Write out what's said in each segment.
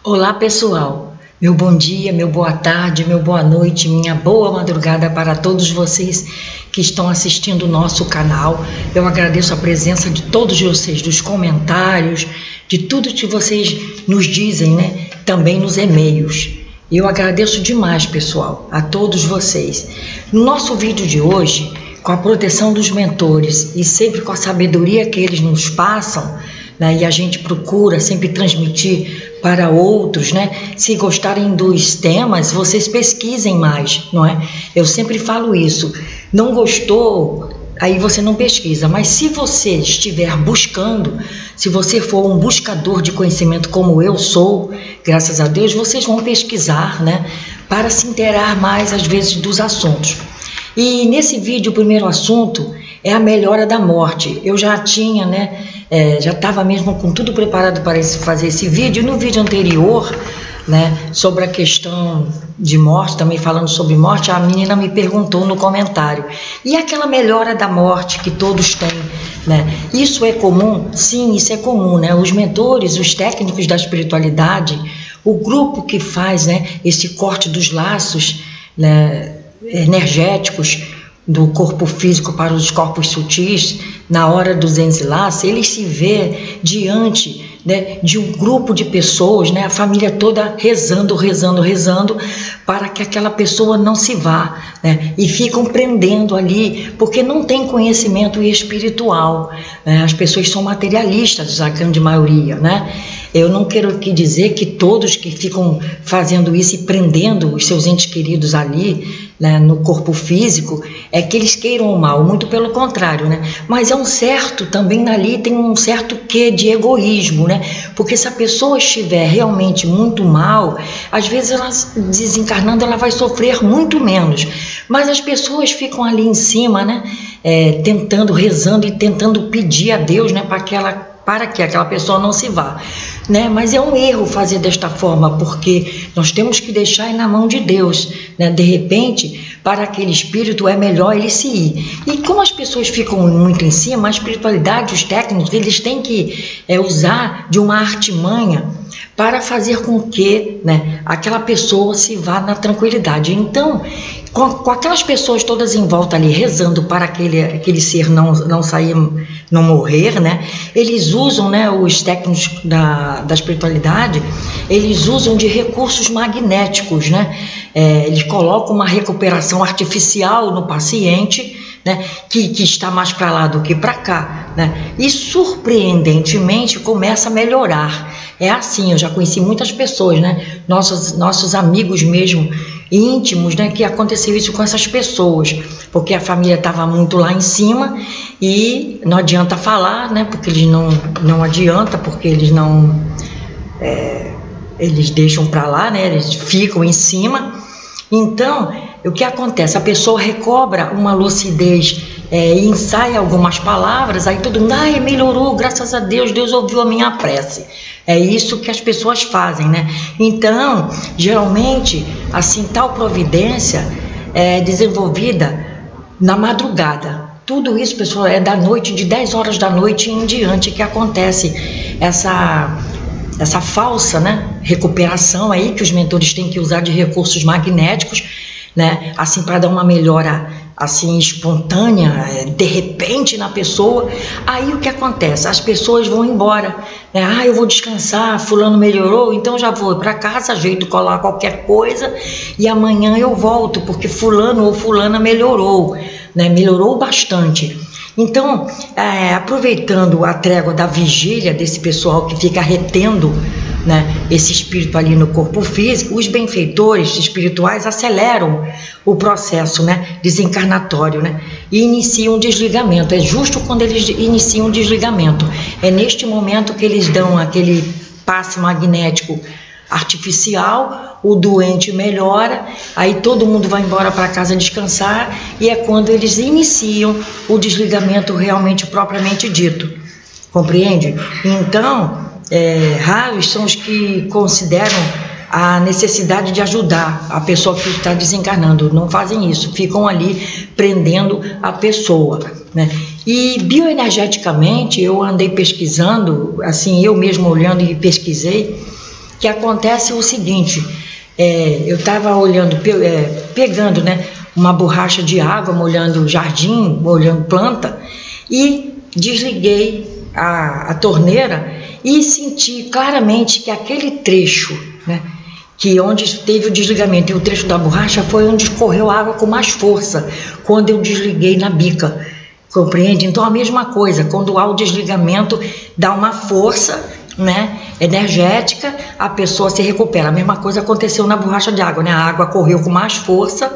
Olá pessoal, meu bom dia, meu boa tarde, meu boa noite, minha boa madrugada para todos vocês que estão assistindo o nosso canal. Eu agradeço a presença de todos vocês, dos comentários, de tudo que vocês nos dizem, né? Também nos e-mails. Eu agradeço demais, pessoal, a todos vocês. No nosso vídeo de hoje, com a proteção dos mentores e sempre com a sabedoria que eles nos passam, né, e a gente procura sempre transmitir para outros, né? Se gostarem dos temas, vocês pesquisem mais, não é? Eu sempre falo isso. Não gostou, aí você não pesquisa. Mas se você estiver buscando, se você for um buscador de conhecimento como eu sou, graças a Deus, vocês vão pesquisar, né? Para se inteirar mais, às vezes, dos assuntos. E nesse vídeo, o primeiro assunto é a melhora da morte. Eu já tinha, né? Já estava mesmo com tudo preparado para fazer esse vídeo. No vídeo anterior, né, sobre a questão de morte, também falando sobre morte, a menina me perguntou no comentário: e aquela melhora da morte que todos têm, né? Isso é comum? Sim, isso é comum, né? Os mentores, os técnicos da espiritualidade, o grupo que faz, né, esse corte dos laços, né, energéticos do corpo físico para os corpos sutis, na hora do desenlace, ele se vê diante, né, de um grupo de pessoas, né, a família toda rezando para que aquela pessoa não se vá, né, e ficam prendendo ali, porque não tem conhecimento espiritual, né, as pessoas são materialistas, a grande maioria, né. Eu não quero aqui dizer que todos que ficam fazendo isso e prendendo os seus entes queridos ali, né, no corpo físico, é que eles queiram o mal, muito pelo contrário, né? Mas é um certo, também ali tem um certo quê de egoísmo, né? Porque se a pessoa estiver realmente muito mal, às vezes ela desencarnando, ela vai sofrer muito menos. Mas as pessoas ficam ali em cima, né? Tentando, rezando e tentando pedir a Deus, né? Para que aquela pessoa não se vá, né? Mas é um erro fazer desta forma, porque nós temos que deixar na mão de Deus, né? De repente, para aquele espírito é melhor ele se ir. E como as pessoas ficam muito em cima, a espiritualidade, os técnicos, eles têm que usar de uma artimanha para fazer com que, né, aquela pessoa se vá na tranquilidade. Então, com aquelas pessoas todas em volta ali, rezando para aquele ser não sair, não morrer, né? Eles usam, né, os técnicos da espiritualidade, eles usam de recursos magnéticos, né? Eles colocam uma recuperação artificial no paciente, né, que está mais para lá do que para cá, né? E surpreendentemente começa a melhorar. É assim, eu já conheci muitas pessoas, né? Nossos amigos mesmo, íntimos, né, que aconteceu isso com essas pessoas, porque a família estava muito lá em cima e não adianta falar, né, porque eles não adianta, porque eles não eles deixam para lá, né, eles ficam em cima. Então, o que acontece? A pessoa recobra uma lucidez e ensaia algumas palavras, aí todo mundo, melhorou, graças a Deus, Deus ouviu a minha prece. É isso que as pessoas fazem, né? Então, geralmente, assim, tal providência é desenvolvida na madrugada. Tudo isso, pessoal, é da noite, de 10 horas da noite em diante que acontece essa falsa, né, recuperação aí que os mentores têm que usar de recursos magnéticos, né, assim, para dar uma melhora assim espontânea, de repente na pessoa. Aí o que acontece? As pessoas vão embora, né? Eu vou descansar, fulano melhorou, então já vou para casa, ajeito colar qualquer coisa e amanhã eu volto, porque fulano ou fulana melhorou, né? Melhorou bastante. Então, aproveitando a trégua da vigília desse pessoal que fica retendo, né, esse espírito ali no corpo físico, os benfeitores espirituais aceleram o processo, né, desencarnatório, né, e iniciam um desligamento. É justo quando eles iniciam o desligamento. É neste momento que eles dão aquele passe magnético artificial, o doente melhora, aí todo mundo vai embora para casa descansar, e é quando eles iniciam o desligamento realmente propriamente dito. Compreende? Então, raros são os que consideram a necessidade de ajudar a pessoa que está desencarnando. Não fazem isso, ficam ali prendendo a pessoa, né? E bioenergeticamente eu andei pesquisando, assim, eu mesmo olhando e pesquisei, que acontece o seguinte, eu estava olhando, pegando, né, uma borracha de água, molhando o jardim, molhando planta, e desliguei a torneira e senti claramente que aquele trecho, né, que onde teve o desligamento e o trecho da borracha foi onde escorreu água com mais força, quando eu desliguei na bica, compreende? Então a mesma coisa, quando há o desligamento, dá uma força, né, energética, a pessoa se recupera. A mesma coisa aconteceu na borracha de água, né, a água correu com mais força,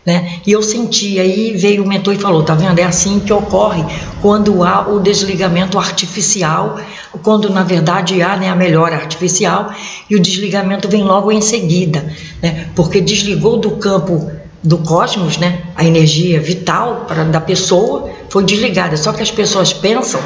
né, e eu senti, aí veio o mentor e falou, tá vendo, é assim que ocorre quando há o desligamento artificial, quando na verdade há, né, a melhora artificial, e o desligamento vem logo em seguida, né, porque desligou do campo do cosmos, né, a energia vital da pessoa foi desligada, só que as pessoas pensam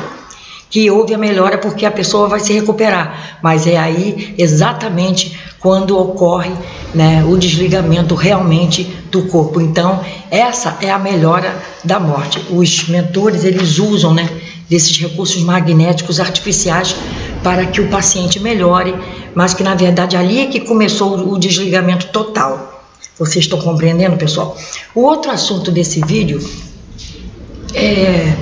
que houve a melhora porque a pessoa vai se recuperar, mas é aí exatamente quando ocorre, né, o desligamento realmente do corpo. Então essa é a melhora da morte. Os mentores, eles usam, né, desses recursos magnéticos artificiais para que o paciente melhore, mas que na verdade ali é que começou o desligamento total. Vocês estão compreendendo, pessoal? O outro assunto desse vídeo é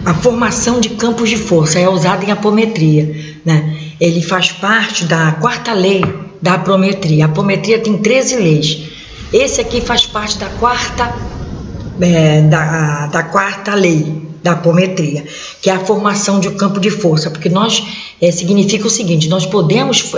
a formação de campos de força, é usada em apometria, né? Ele faz parte da quarta lei da apometria. A apometria tem 13 leis. Esse aqui faz parte da quarta lei da apometria, que é a formação de um campo de força, porque nós, significa o seguinte, nós podemos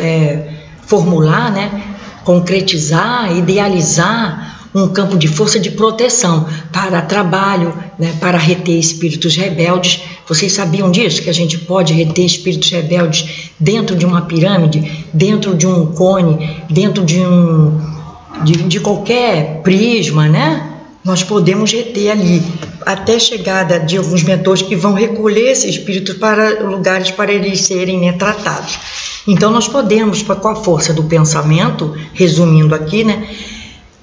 formular, né, concretizar, idealizar um campo de força de proteção para trabalho, né, para reter espíritos rebeldes. Vocês sabiam disso? Que a gente pode reter espíritos rebeldes dentro de uma pirâmide, dentro de um cone, dentro de qualquer prisma, né? Nós podemos reter ali, até chegada de alguns mentores que vão recolher esses espíritos para lugares para eles serem, né, tratados. Então nós podemos, com a força do pensamento, resumindo aqui, né,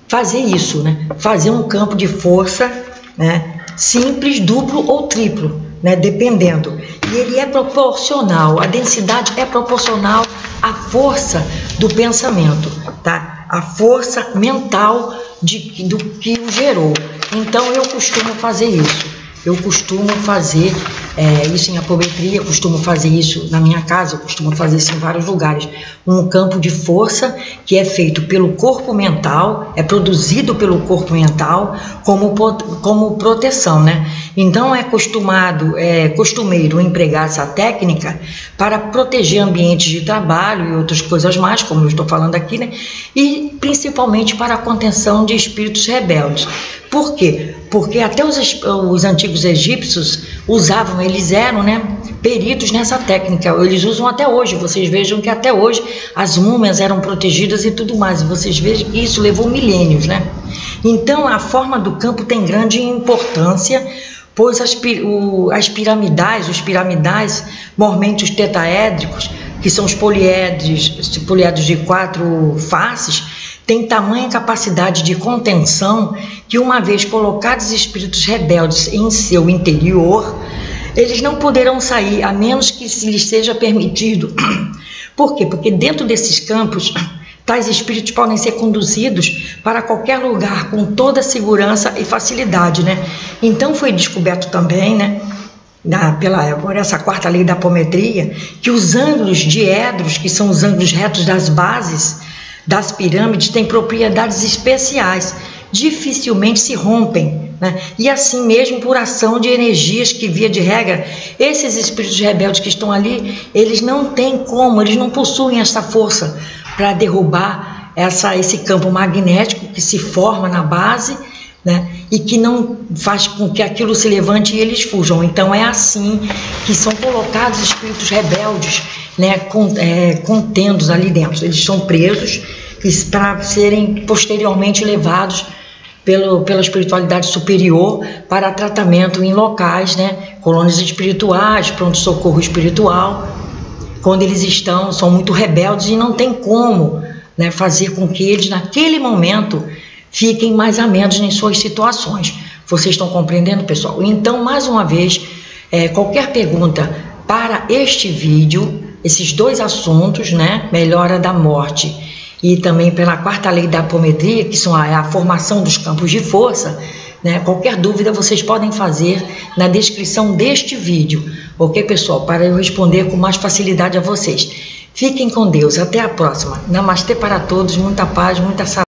fazer isso, né? Fazer um campo de força, né, simples, duplo ou triplo, né, dependendo. E ele é proporcional, a densidade é proporcional à força do pensamento, tá? A força mental do que o gerou. Então eu costumo fazer isso. Eu costumo fazer isso em apometria, costumo fazer isso na minha casa, eu costumo fazer isso em vários lugares. Um campo de força que é feito pelo corpo mental, é produzido pelo corpo mental como proteção, né? Então é costumeiro empregar essa técnica para proteger ambientes de trabalho e outras coisas mais, como eu estou falando aqui, né? E principalmente para a contenção de espíritos rebeldes. Por quê? Porque até os antigos egípcios usavam, eles eram, né, peritos nessa técnica, eles usam até hoje. Vocês vejam que até hoje as múmias eram protegidas e tudo mais, vocês vejam que isso levou milênios, né? Então a forma do campo tem grande importância, pois os piramidais, normalmente os tetaédricos, que são os poliedros de 4 faces, tem tamanha capacidade de contenção que, uma vez colocados espíritos rebeldes em seu interior, eles não poderão sair, a menos que lhes seja permitido. Por quê? Porque dentro desses campos, tais espíritos podem ser conduzidos para qualquer lugar com toda segurança e facilidade, né? Então foi descoberto também, né, por essa quarta lei da apometria, que os ângulos diedros, que são os ângulos retos das bases das pirâmides, têm propriedades especiais, dificilmente se rompem, né? E assim mesmo por ação de energias que, via de regra, esses espíritos rebeldes que estão ali, eles não têm como, eles não possuem essa força para derrubar esse campo magnético que se forma na base, né, e que não faz com que aquilo se levante e eles fujam. Então é assim que são colocados espíritos rebeldes, né, contendos ali dentro. Eles são presos para serem posteriormente levados pela espiritualidade superior para tratamento em locais, né, colônias espirituais, pronto-socorro espiritual, quando eles são muito rebeldes e não tem como, né, fazer com que eles naquele momento fiquem mais amenos em suas situações. Vocês estão compreendendo, pessoal? Então, mais uma vez, qualquer pergunta para este vídeo, esses dois assuntos, né, melhora da morte e também pela quarta lei da apometria, que são a formação dos campos de força, né? Qualquer dúvida vocês podem fazer na descrição deste vídeo, ok, pessoal? Para eu responder com mais facilidade a vocês. Fiquem com Deus, até a próxima. Namastê para todos, muita paz, muita saúde.